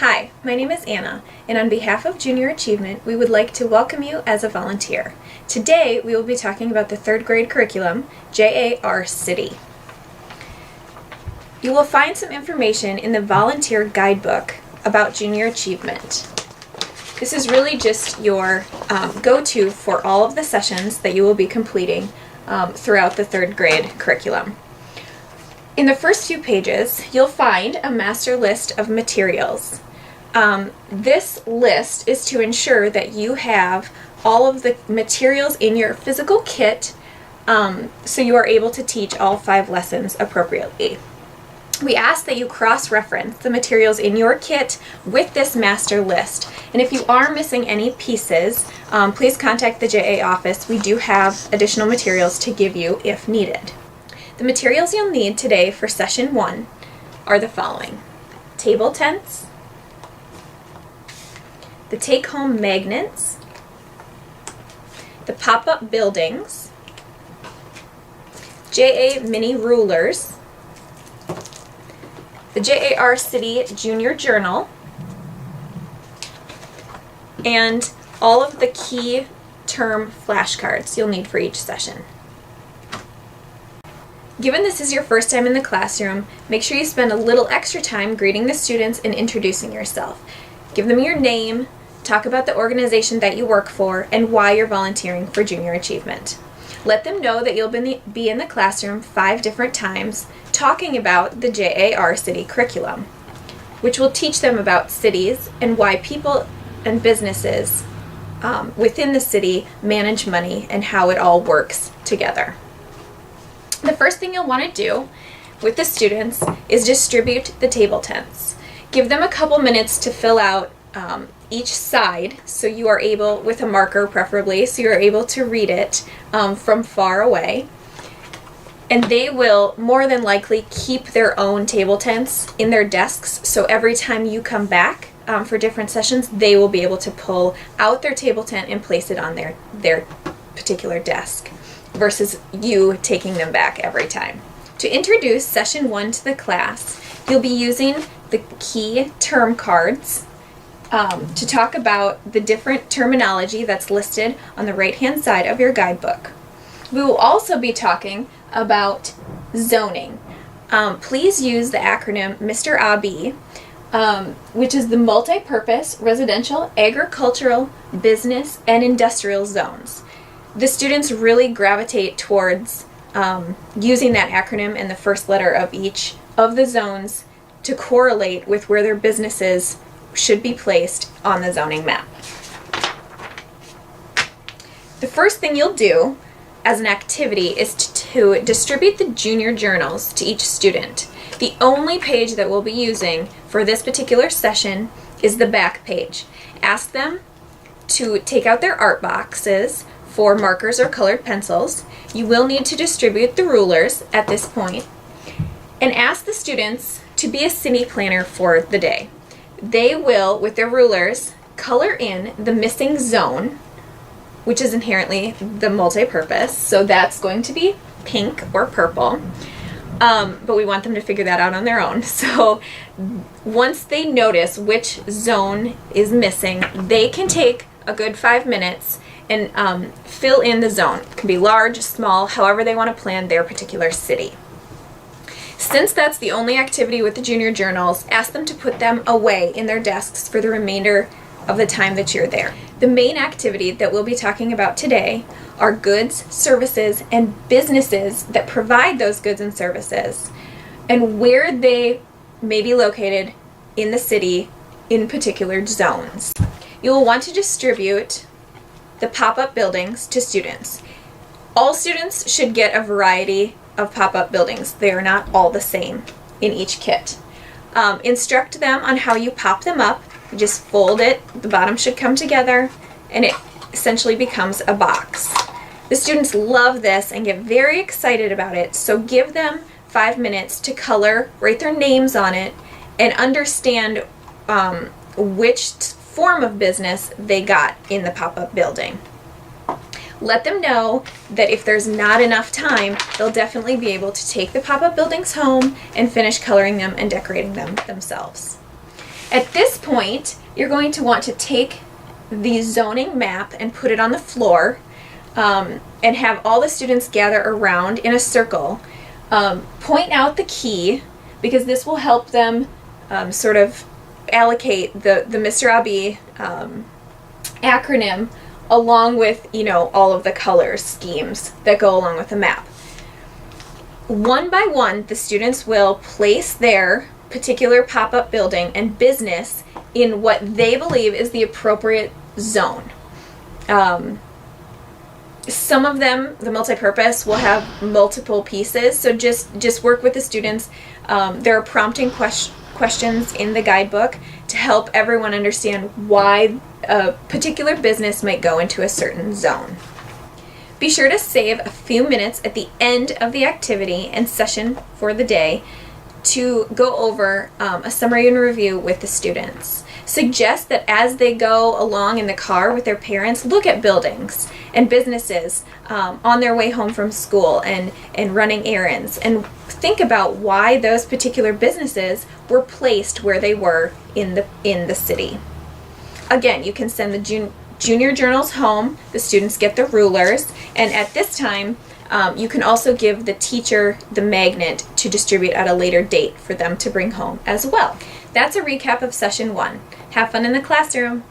Hi, my name is Anna, and on behalf of Junior Achievement, we would like to welcome you as a volunteer. Today, we will be talking about the third grade curriculum, JAR City. You will find some information in the volunteer guidebook about Junior Achievement. This is really just your go-to for all of the sessions that you will be completing throughout the third grade curriculum. In the first few pages, you'll find a master list of materials. This list is to ensure that you have all of the materials in your physical kit so you are able to teach all 5 lessons appropriately. We ask that you cross-reference the materials in your kit with this master list. And if you are missing any pieces, please contact the JA office. We do have additional materials to give you if needed. The materials you'll need today for session 1 are the following: table tents, the take-home magnets, the pop-up buildings, JA mini rulers, the JAR City Junior Journal, and all of the key term flashcards you'll need for each session. Given this is your first time in the classroom, make sure you spend a little extra time greeting the students and introducing yourself. Give them your name, talk about the organization that you work for, and why you're volunteering for Junior Achievement. Let them know that you'll be in the classroom 5 different times talking about the JAR City curriculum, which will teach them about cities and why people and businesses within the city manage money and how it all works together. The first thing you'll want to do with the students is distribute the table tents. Give them a couple minutes to fill out each side so you are able, with a marker preferably, so you're able to read it from far away. And they will more than likely keep their own table tents in their desks, so every time you come back for different sessions, they will be able to pull out their table tent and place it on their particular desk, versus you taking them back every time. To introduce session 1 to the class, you'll be using the key term cards to talk about the different terminology that's listed on the right-hand side of your guidebook. We will also be talking about zoning. Please use the acronym Mr. AB, which is the Multi-Purpose Residential, Agricultural, Business, and Industrial Zones. The students really gravitate towards using that acronym and the first letter of each of the zones to correlate with where their businesses should be placed on the zoning map. The first thing you'll do as an activity is to distribute the junior journals to each student. The only page that we'll be using for this particular session is the back page. Ask them to take out their art boxes for markers or colored pencils. You will need to distribute the rulers at this point, and ask the students to be a city planner for the day. They will, with their rulers, color in the missing zone, which is inherently the multi-purpose, so that's going to be pink or purple, but we want them to figure that out on their own. So once they notice which zone is missing, they can take a good 5 minutes and fill in the zone. It can be large, small, however they want to plan their particular city. Since that's the only activity with the junior journals, ask them to put them away in their desks for the remainder of the time that you're there. The main activity that we'll be talking about today are goods, services, and businesses that provide those goods and services, and where they may be located in the city in particular zones. You will want to distribute the pop-up buildings to students. All students should get a variety of pop-up buildings. They are not all the same in each kit. Instruct them on how you pop them up. You just fold it, the bottom should come together, and it essentially becomes a box. The students love this and get very excited about it, so give them 5 minutes to color, write their names on it, and understand which form of business they got in the pop-up building. Let them know that if there's not enough time, they'll definitely be able to take the pop-up buildings home and finish coloring them and decorating them themselves. At this point, you're going to want to take the zoning map and put it on the floor, and have all the students gather around in a circle. Point out the key, because this will help them sort of allocate the Mr. Abi acronym along with, all of the color schemes that go along with the map. One by one, the students will place their particular pop-up building and business in what they believe is the appropriate zone. Some of them, the multipurpose, will have multiple pieces, so just work with the students. There are prompting questions in the guidebook to help everyone understand why a particular business might go into a certain zone. Be sure to save a few minutes at the end of the activity and session for the day to go over a summary and review with the students. Suggest that as they go along in the car with their parents, look at buildings and businesses on their way home from school and running errands, and think about why those particular businesses were placed where they were in the city. Again, you can send the junior journals home. The students get the rulers, and at this time, you can also give the teacher the magnet to distribute at a later date for them to bring home as well. That's a recap of session 1. Have fun in the classroom.